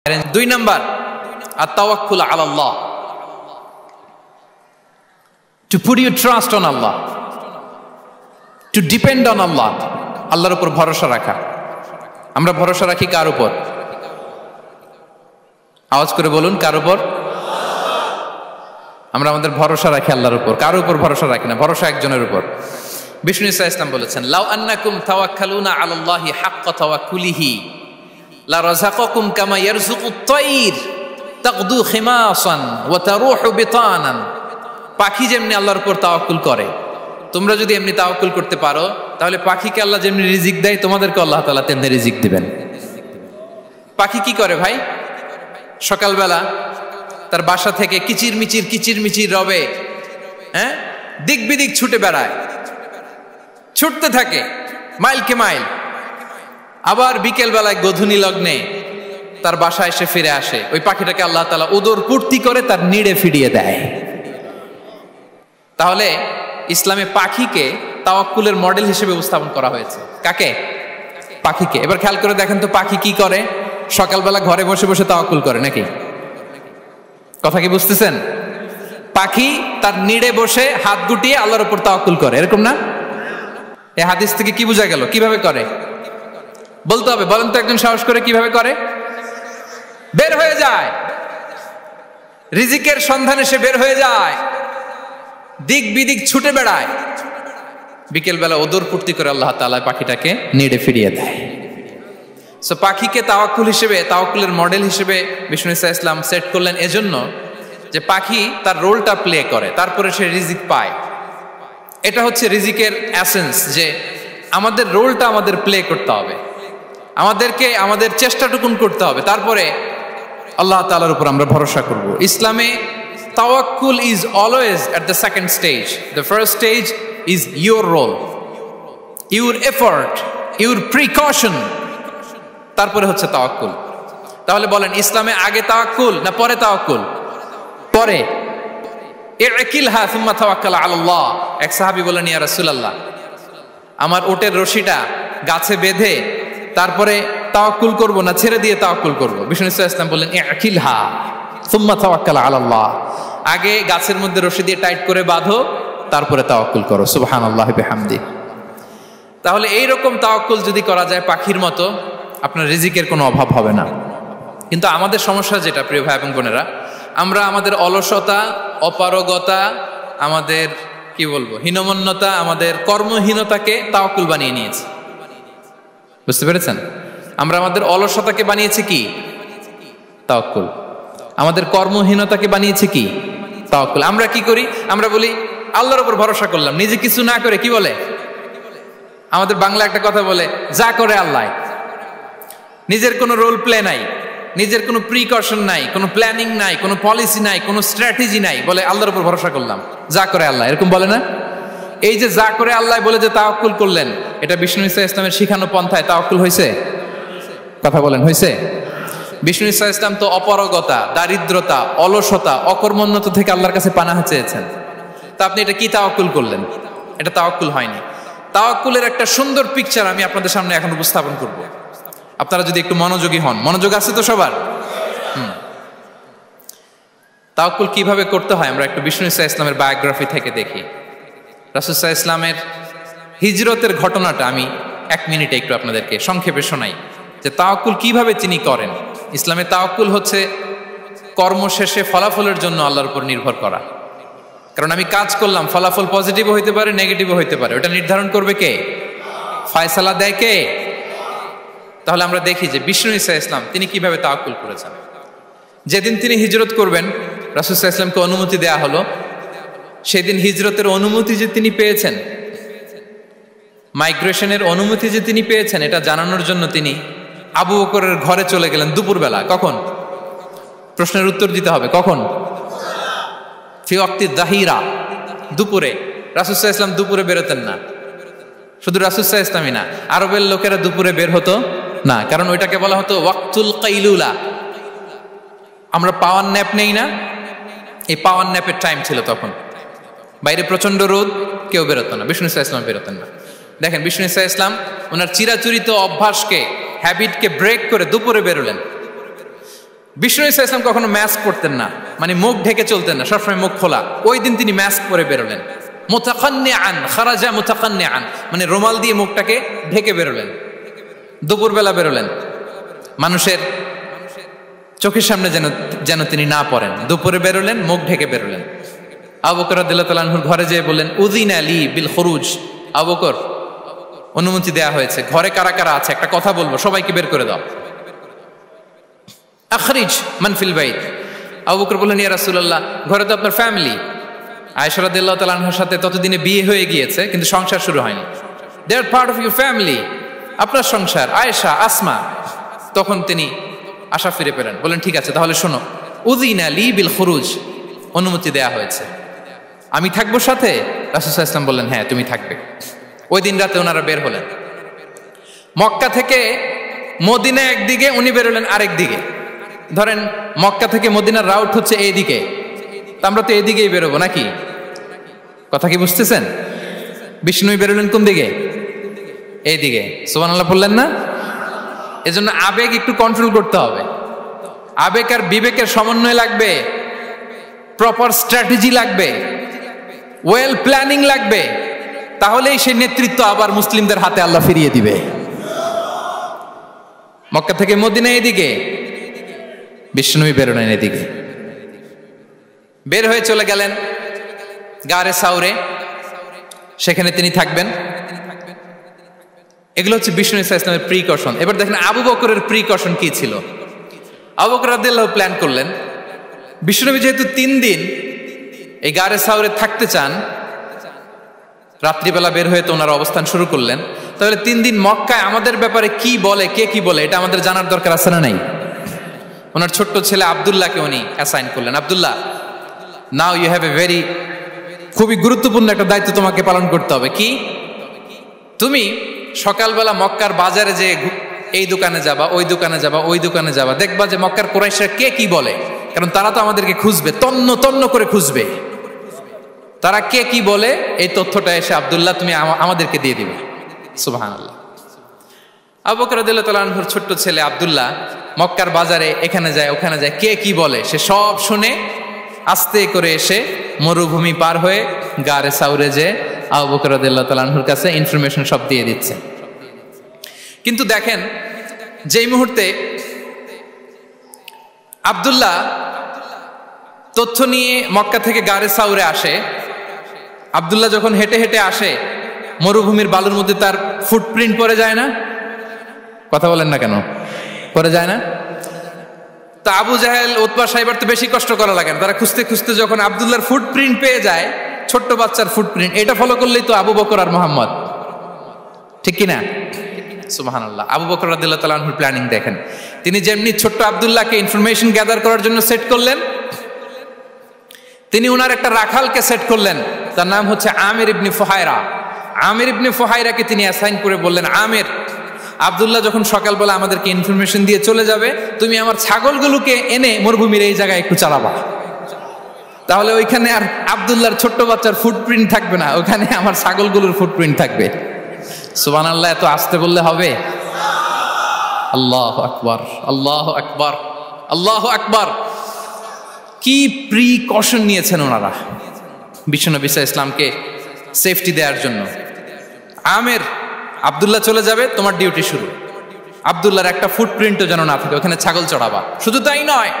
দুই নাম্বার আত-তাওয়াক্কুল আলা আল্লাহ, to put your trust on Allah, to depend on Allah, আল্লাহর উপর ভরসা রাখা। আমরা ভরসা রাখি কার উপর? আওয়াজ করে বলুন, কার উপর? আমরা আমাদের ভরসা রাখি আল্লাহর উপর, কার উপর ভরসা রাখি না, ভরসা একজনের উপর। বিষ্ণু ইসা ইসলাম বলেছেন, লাউ আন্নাকুম তাওয়াক্কালুনা আলাল্লাহি হাক্কা তাওয়াক্কুলিহি লা রাযাকাকুম কামা ইয়ারযুকুত তায়র তাগদু খিমাসান ওয়া তারুহু বিতানান। পাখি যেমনি আল্লাহর উপর তাওয়াক্কুল করে, তোমরা যদি এমনি তাওয়াক্কুল করতে পারো, তাহলে পাখিকে আল্লাহ যেমনি রিজিক দেয়, তোমাদেরকে আল্লাহ তাআলা তেমনি রিজিক দিবেন। পাখি কি করে ভাই? সকালবেলা তার বাসা থেকে কিচিরমিচির রবে, হ্যাঁ, দিক বিদিক ছুটে বেড়ায়, ছুটতে থাকে মাইলকে মাইল। আবার বিকেল বেলায় গোধূলি লগ্নে তার বাসায় এসে ফিরে আসে। ওই পাখিটাকে আল্লাহ তাআলা উদর পূর্তি করে তার নিড়ে ফিরিয়ে দেয়। তাহলে ইসলামে পাখিকে তাওয়াক্কুলের মডেল হিসেবে উপস্থাপন করা হয়েছে। কাকে? পাখিকে। এবার খেয়াল করে দেখেন তো, পাখি কি করে? সকালবেলা ঘরে বসে বসে তাওয়াক্কুল করে নাকি? কথা কি বুঝতেছেন? পাখি তার নিড়ে বসে হাত গুটিয়ে আল্লাহর উপর তাওয়াক্কুল করে, এরকম না? এই হাদিস থেকে কি বোঝা গেল? কিভাবে করে বলতে হবে, বলেন তো একজন সাহস করে, কিভাবে করে? বের হয়ে যায়, রিজিকের সন্ধানে সে বের হয়ে যায়, দিক বিদিক ছুটে বেড়ায়, বিকেল বেলা ওদর পূর্তি করে আল্লাহ তাআলা পাখিটাকে নিড়ে ফিরিয়ে দেয়। সো পাখিকে তাওয়াক্কুল হিসেবে, তাওয়াক্কুলের মডেল হিসেবে বিষ্ণু ইসা ইসলাম সেট করলেন এজন্য যে পাখি তার রোলটা প্লে করে, তারপরে সে রিজিক পায়। এটা হচ্ছে রিজিকের এসেন্স, যে আমাদের রোলটা আমাদের প্লে করতে হবে, আমাদেরকে আমাদের চেষ্টাটুকুন করতে হবে, তারপরে আল্লাহ তাআলার উপর আমরা ভরসা করব। ইসলামে তাওয়াক্কুল is always at the second stage. The first stage is your role, your effort, your precaution, তারপরে হচ্ছে তাওয়াক্কুল। তাহলে বলেন, ইসলামে আগে তাওয়াক্কুল না পরে তাওয়াক্কুল? পরে। ইকিলহা সুম্মা তাওয়াক্কাল আলাল্লাহ। এক সাহাবী বলেন, ইয়া রাসূলুল্লাহ, আমার ওটের রশিটা গাছে বেঁধে তারপরে তাওয়াক্কুল করব না ছেড়ে দিয়ে তাওয়াক্কুল করব? বিষ্ণু ইসলাম বললেন, ইকিলহা সুম্মা তাওয়াক্কাল আলাল্লাহ। আগে গাছের মধ্যে রশি দিয়ে টাইট করে বাঁধো, তারপরে তাওয়াক্কুল করো। সুবহানাল্লাহি বিহামদি। তাহলে এইরকম তাওয়াক্কুল যদি করা যায় পাখির মতো, আপনার রিজিকের কোনো অভাব হবে না। কিন্তু আমাদের সমস্যা যেটা, প্রিয় ভাই এবং বোনেরা, আমরা আমাদের অলসতা, অপারগতা, আমাদের কি বলবো, হীনমন্যতা, আমাদের কর্মহীনতাকে তাওয়াক্কুল বানিয়ে নিয়েছি। বুঝতে পেরেছেন? আমরা আমাদের অলসতাকে বানিয়েছি কি? তাওয়াক্কুল। আমাদের কর্মহীনতাকে বানিয়েছি কি? তাওয়াক্কুল। আমরা কি করি? আমরা বলি আল্লাহর উপর ভরসা করলাম, নিজে কিছু না করে। কি বলে? আমাদের বাংলা একটা কথা বলে, যা করে আল্লাহ। নিজের কোনো রোল প্লে নাই, নিজের কোনো প্রিকশন নাই, কোনো প্ল্যানিং নাই, কোনো পলিসি নাই, কোনো স্ট্র্যাটেজি নাই, বলে আল্লাহর উপর ভরসা করলাম, যা করে আল্লাহ। এরকম বলে না? এই যে যা করে আল্লাহ বলে যে তাওয়াক্কুল করলেন, এটা বিষ্ণু ইসা ইসলামের শিখানো পন্থায় তাওয়াক্কুল হয়েছে? কথা বলেন, হয়েছে? বিষ্ণু ইসা ইসলাম তো অপারগতা, দারিদ্রতা, অলসতা, অকর্মণ্যতা থেকে আল্লাহর কাছে পানাহ চেয়েছেন। তা আপনি এটা কি তাওয়াক্কুল করলেন? এটা তাওয়াক্কুল হয়নি। তাওয়াক্কুলের একটা সুন্দর পিকচার আমি আপনাদের সামনে এখন উপস্থাপন করব, আপনারা যদি একটু মনোযোগী হন। মনোযোগ আছে তো সবার? তাওয়াক্কুল কিভাবে করতে হয় আমরা একটু বিষ্ণু ইসা ইসলামের বায়োগ্রাফি থেকে দেখি। রাসূল সাল্লাল্লাহু আলাইহি ইসলামের হিজরতের ঘটনাটা আমি 1 মিনিটে একটু আপনাদেরকে সংক্ষেপে শোনাই, যে তাওয়াক্কুল কিভাবে তিনি করেন। ইসলামে তাওয়াক্কুল হচ্ছে কর্ম শেষে ফলাফলের জন্য আল্লাহর উপর নির্ভর করা। কারণ আমি কাজ করলাম, ফলাফল পজিটিভও হইতে পারে, নেগেটিভও হইতে পারে, ওটা নির্ধারণ করবে কে? ফয়সালা দেয় কে? তাহলে আমরা দেখি যে বিষ্ণু ইসা ইসলাম তিনি কিভাবে তাওয়াক্কুল করেছেন। যেদিন তিনি হিজরত করবেন, রাসূল সাল্লাল্লাহু আলাইহি ওয়াসাল্লামকে অনুমতি দেয়া হলো, সেদিন হিজরতের অনুমতি যে তিনি পেয়েছেন, মাইগ্রেশনের অনুমতি যে তিনি পেয়েছেন, এটা জানানোর জন্য তিনি আবু বকরের ঘরে চলে গেলেন দুপুরবেলা। কখন? প্রশ্নের উত্তর দিতে হবে, কখন? ফি ওয়াক্তি যাহিরা, দুপুরে। রাসূল সাল্লাল্লাহু আলাইহি ওয়াসাল্লাম দুপুরে বেরোতেন না। শুধু রাসূল সাল্লাল্লাহু আলাইহি ওয়াসাল্লামই না, আরবের লোকেরা দুপুরে বের হতো না, কারণ ওইটাকে বলা হতো ওয়াক্তুল কাইলুলা। আমরা পাওয়ার ন্যাপ নেই না, এই পাওয়ার ন্যাপের টাইম ছিল তখন। বাইরে প্রচন্ড রোদ, কেউ বেরোতো না, বিষ্ণু ইসা ইসলাম বেরোতেন না। দেখেন, বিষ্ণু ইসা ইসলাম ওনার চিরাচরিত অভ্যাসকে, হ্যাবিটকে ব্রেক করে দুপুরে বেরোলেন। বিষ্ণু ইসা ইসলাম কখনো মাস্ক পরতেন না, মানে মুখ ঢেকে চলতেন না, সবসময় মুখ খোলা। ওই দিন তিনি মাস্ক পরে বেরোলেন, মুতাকান্নিআন, খারাজা মুতাকান্নিআন, মানে রুমাল দিয়ে মুখটাকে ঢেকে বেরোলেন। দুপুরবেলা বেরোলেন, মানুষের চোখের সামনে যেন তিনি না পড়েন। দুপুরে বেরোলেন, মুখ ঢেকে বেরোলেন। আবু বকর রাদিয়াল্লাহু তাআলা আনহুর ঘরে যেয়ে বললেন, উযিনা লি বিল খুরুজ। আবু বকর, অনুমতি দেয়া হয়েছে, ঘরে কারা কারা আছে একটা কথা বলবো, সবাইকে বের করে দাও। আখরিজ মান ফিল বাইত। আবু বকর বললেন, ইয়া রাসূলুল্লাহ, ঘরে তো আপনার ফ্যামিলি। আয়েশা রাদিয়াল্লাহু তাআলা আনহার সাথে ততদিনে বিয়ে হয়ে গিয়েছে, কিন্তু সংসার শুরু হয়নি। দে আর পার্ট অফ ইউর ফ্যামিলি, আপনার সংসার, আয়েশা, আসমা। তখন তিনি আশা ফিরে পেলেন, বলেন ঠিক আছে তাহলে শোনো, উযিনা লি বিল খুরুজ, অনুমতি দেয়া হয়েছে, আমি থাকবো সাথে? রাসূল সাল্লাল্লাহু আলাইহি ওয়াসাল্লাম বললেন, হ্যাঁ তুমি থাকবে। ওই দিন রাতে ওনারা বের হলেন। মক্কা থেকে মদিনা একদিকে, উনি বেরোলেন আরেক দিকে। ধরেন মক্কা থেকে মদিনার রাউট হচ্ছে এইদিকে, তা আমরা তো এইদিকেই বেরোবো নাকি? কথা কি বুঝতেছেন? বিষ্ণু বেরোলেন কোন দিকে? এইদিকে। সুবহানাল্লাহ বললেন না? এজন্য আবেগ একটু কন্ট্রোল করতে হবে। আবেগ আর বিবেকের সমন্বয় লাগবে, প্রপার স্ট্র্যাটেজি লাগবে, ওয়েল প্ল্যানিং লাগবে, তাহলেই সেই নেতৃত্ব আবার মুসলিমদের হাতে আল্লাহ ফিরিয়ে দিবে। মক্কা থেকে মদিনা এদিকে, বিশ্বনবী বেরোলেন এদিকে। বের হয়ে চলে গেলেন গারে সাউরে, সেখানে তিনি থাকবেন। এগুলো হচ্ছে বিষ্ণু ইসা ইসলামের প্রিকশন। এবার দেখেন আবু বকরের প্রিকশন কি ছিল। আবু বকর রাদিয়াল্লাহু প্ল্যান করলেন, বিশ্বনবী যেহেতু 3 দিন এই গারে সাউরে থাকতে চান, রাত্রিবেলা বের হয়ে তো ওনার অবস্থান শুরু করলেন, তাহলে 3 দিন মক্কায় আমাদের ব্যাপারে কি বলে, কে কি বলে, এটা আমাদের জানার দরকার আছে না নাই? ওনার ছোট্ট ছেলে আব্দুল্লাহকে উনি অ্যাসাইন করলেন। Abdullah, now you have a very, খুবই গুরুত্বপূর্ণ একটা দায়িত্ব তোমাকে পালন করতে হবে। কি? তুমি সকালবেলা মক্কার বাজারে যে এই দোকানে যাবা, ওই দোকানে যাবা, ওই দোকানে যাবা, দেখবা যে মক্কার কুরাইশরা কে কি বলে, কারণ তারা তো আমাদেরকে খুঁজবে, তন্ন তন্ন করে খুঁজবে। তারা কে কি বলে এই তথ্যটা এসে আব্দুল্লাহ তুমি আমাদেরকে দিয়ে দিবে। সুবহানাল্লাহ। আবু বকর রাদিয়াল্লাহু তাআলা আনহুর ছোট্ট ছেলে আব্দুল্লাহ মক্কার বাজারে এখানে যায় ওখানে যায়, কে কি বলে সে সব শুনে আস্তে করে এসে মরুভূমি পার হয়ে গারে সাউরে যে আবু বকর রাদিয়াল্লাহু তাআলা আনহুর কাছে ইনফরমেশন সব দিয়ে দিচ্ছে। কিন্তু দেখেন, যেই মুহূর্তে আব্দুল্লাহ তথ্য নিয়ে মক্কা থেকে গারে সাউরে আসে, আব্দুল্লাহ যখন হেঁটে হেঁটে আসে, মরুভূমির বালুর মধ্যে তার ফুটপ্রিন্ট পড়ে যায় না? কথা বলেন না কেন? পড়ে যায় না? তা আবু জাহেল, উতবা সাইবার তো বেশি কষ্ট করা লাগে না, তারা খুঁজতে খুঁজতে যখন আব্দুল্লাহর ফুটপ্রিন্ট পেয়ে যায়, ছোট্ট বাচ্চার ফুটপ্রিন্ট, এটা ফলো করলেই তো আবু বকর আর মোহাম্মদ, ঠিক কিনা? সুবহানাল্লাহ। আবু বকর রাদিয়াল্লাহু তাআলা আনহুর প্ল্যানিং দেখেন, তিনি যেমনি ছোট্ট আব্দুল্লাহকে ইনফরমেশন গ্যাদার করার জন্য সেট করলেন, তিনি উনার একটা রাখালকে সেট করলেন, তার নাম হচ্ছে আমির ইবনে ফুহায়রা। আমির ইবনে ফুহায়রাকে তিনি অ্যাসাইন করে বললেন, আমির, আব্দুল্লাহ যখন সকালবেলা আমাদেরকে ইনফরমেশন দিয়ে চলে যাবে, তুমি আমার ছাগলগুলোকে এনে মরুভূমির এই জায়গায় একটু চালাবা, তাহলে ওইখানে আর আব্দুল্লাহর ছোট্ট বাচ্চার ফুটপ্রিন্ট থাকবে না, ওখানে আমার ছাগলগুলোর ফুটপ্রিন্ট থাকবে। সুবহানাল্লাহ। এত আসতে বললে হবে? আল্লাহু আকবার, আল্লাহু আকবার, আল্লাহু আকবার। কি প্রিকশন নিয়েছেন ওনারা বিশ্বনবী সাল্লাল্লাহু আলাইহি ইসলামকে সেফটি দেওয়ার জন্য। আমের, আব্দুল্লাহ চলে যাবে, তোমার ডিউটি শুরু, আব্দুল্লাহর একটা ফুটপ্রিন্টও যেন না থাকে, ওখানে ছাগল চড়াবা। শুধু তাই নয়,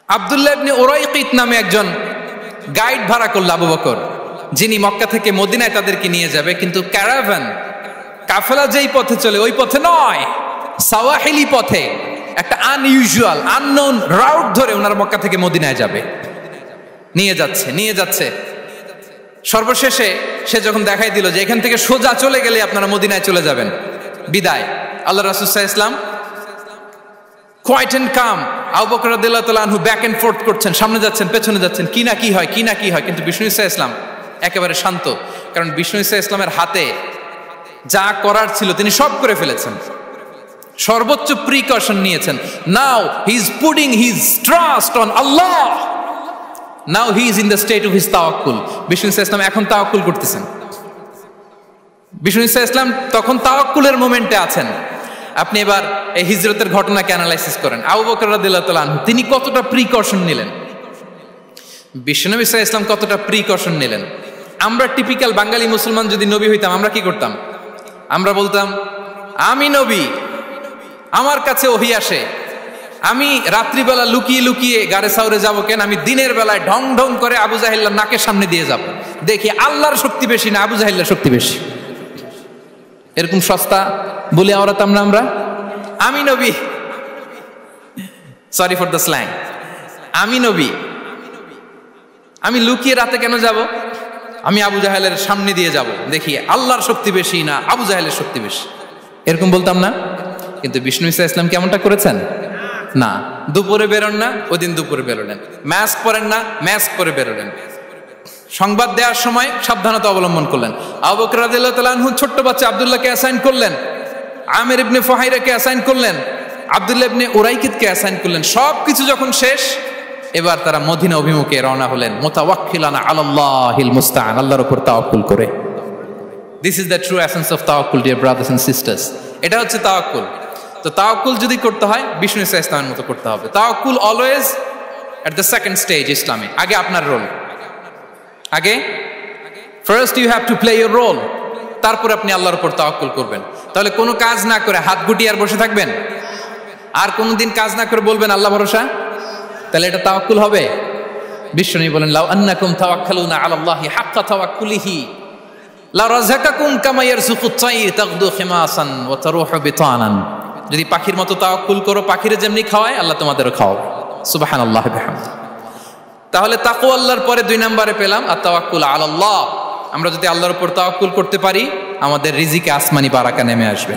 আব্দুল্লাহ ইবনে উরাইকিত নামে একজন গাইড ভাড়া করল আবু বকর, যিনি মক্কা থেকে মদিনায় তাদেরকে নিয়ে যাবে, কিন্তু ক্যারাভান, কাফেলা যেই পথে চলে ওই পথে নয়, সাওয়াহিলি পথে, একটা আনইউজুয়াল আননোন রাউট ধরে ওনারা মক্কা থেকে মদিনায় যাবে। নিয়ে যাচ্ছে সর্বশেষে সে যখন দেখাই দিল যে এখান থেকে সোজা চলে গেলে আপনারা মদিনায় চলে যাবেন, বিদায়। আল্লাহ রাসূল সাল্লাল্লাহু আলাইহি ওয়াসাল্লাম কোয়াইট এন্ড কাম, আবু বকর রাদিয়াল্লাহু তাআলা আনহু ব্যাক এন্ড ফোর্থ করছেন, সামনে যাচ্ছেন পেছনে যাচ্ছেন, কি না কি হয়, কিন্তু বিষ্ণু সাল্লাল্লাহু আলাইহি ওয়াসাল্লাম একেবারে শান্ত, কারণ বিষ্ণু সাল্লাল্লাহু আলাইহি ওয়াসাল্লামের হাতে যা করার ছিল তিনি সব করে ফেলেছেন, সর্বোচ্চ প্রিকশন নিয়েছেন। Now he is putting his trust on Allah, now he is in the state of his তাওয়াক্কুল। বিষ্ণু সাল্লাল্লাহু আলাইহি ওয়াসাল্লাম এখন তাওয়াক্কুল করতেছেন, বিষ্ণু সাল্লাল্লাহু আলাইহি ওয়াসাল্লাম তখন তাওয়াক্কুলের মোমেন্টে আছেন। আপনি এবার এই হিজরতের ঘটনাকে অ্যানালাইসিস করেন। আবু বকর রাদিয়াল্লাহু তাআলা আনহু তিনি কতটা প্রিকশন নিলেন, বিশ্বনবী সাল্লাল্লাহু আলাইহি ওয়াসাল্লাম কতটা প্রিকশন নিলেন। আমরা টিপিক্যাল বাঙালি মুসলমান যদি নবী হইতাম আমরা কি করতাম? আমরা বলতাম আমি নবী, আমার কাছে ওহী আসে, আমি রাত্রিবেলা লুকিয়ে লুকিয়ে গারে সাউরে যাবো কেন? আমি দিনের বেলায় ঢং ঢং করে আবু জাহেল্লার নাকের সামনে দিয়ে যাব, দেখি আল্লাহর শক্তি বেশি না আবু জাহেল্লার শক্তি বেশি। এরকম সস্তা বলে আওড়াতাম না আমরা? আমি নবী, সরি ফর দ্য স্ল্যাং, আমি নবী, আমি লুকিয়ে রাতে কেন যাব? আমি আবু জাহেলের সামনে দিয়ে যাব, দেখি আল্লাহর শক্তি বেশি না আবু জাহেলের শক্তি বেশি। এরকম বলতাম না? কিন্তু বিষ্ণু ইসা ইসলাম কেমনটা করেছেন? না, দুপুরে বেরোন না, ওই দিন দুপুরে বেরোলেন। মাস্ক পরেন না, মাস্ক পরে বেরোলেন। সংবাদ দেওয়ার সময় সাবধানতা অবলম্বন করলেন। আবু বকর রাদিয়াল্লাহু তাআলা আনহু ছোট্ট বাচ্চা আব্দুল্লাহকে অ্যাসাইন করলেন, আমির ইবনে ফুহাইরাকে অ্যাসাইন করলেন, আব্দুল্লাহ ইবনে উরাইকিতকে অ্যাসাইন করলেন। সবকিছু যখন শেষ, এবার তারা মদিনা অভিমুখে রওনা হলেন, মুতাওয়াক্কিলানা আলাল্লাহিল মুস্তাআন, আল্লাহর উপর তাওয়াক্কুল করে। This is the true essence of তাওয়াক্কুল, ডিয়ার ব্রাদার্স এন্ড সিস্টার্স। এটা হচ্ছে তাওয়াক্কুল। তো তাওয়াক্কুল যদি করতে হয় বিষ্ণু ইসা ইসলামের মতো করতে হবে। তাওয়াক্কুল always at the second stage ইসলামে। আগে আপনার রোল, আগে first you have to play your role, তারপর আপনি আল্লাহর উপর তাওয়াক্কুল করবেন। তাহলে কোনো কাজ না করে হাত গুটিয়ে আর বসে থাকবেন, আর কোনোদিন কাজ না করে বলবেন আল্লাহ ভরসা, তাহলে এটা তাওয়াক্কুল হবে? বিশ্বনবী বলেন লাউ আন্নাকুম তাওয়াক্কালুনা আলাল্লাহি হাক্কা তাওয়াক্কুলিহি লা রাযাকাকুম কামা ইয়ারযুকুত তায়র তাগদু খিমাসান ওয়া তারুহু বিতানান। যদি পাখির মতো তাওয়াক্কুল করো, পাখিরে যেমনি খাওয়ায় আল্লাহ তোমাদেরও খাওয়াবে। সুবহানাল্লাহি ওয়া বিহামদিহি। তাহলে তাকওয়া আল্লাহর পরে 2 নম্বরে পেলাম আত তাওয়াক্কুল আলাল্লাহ। আমরা যদি আল্লাহর উপর তাওয়াক্কুল করতে পারি, আমাদের রিজিকে আসমানি বারাকা নেমে আসবে।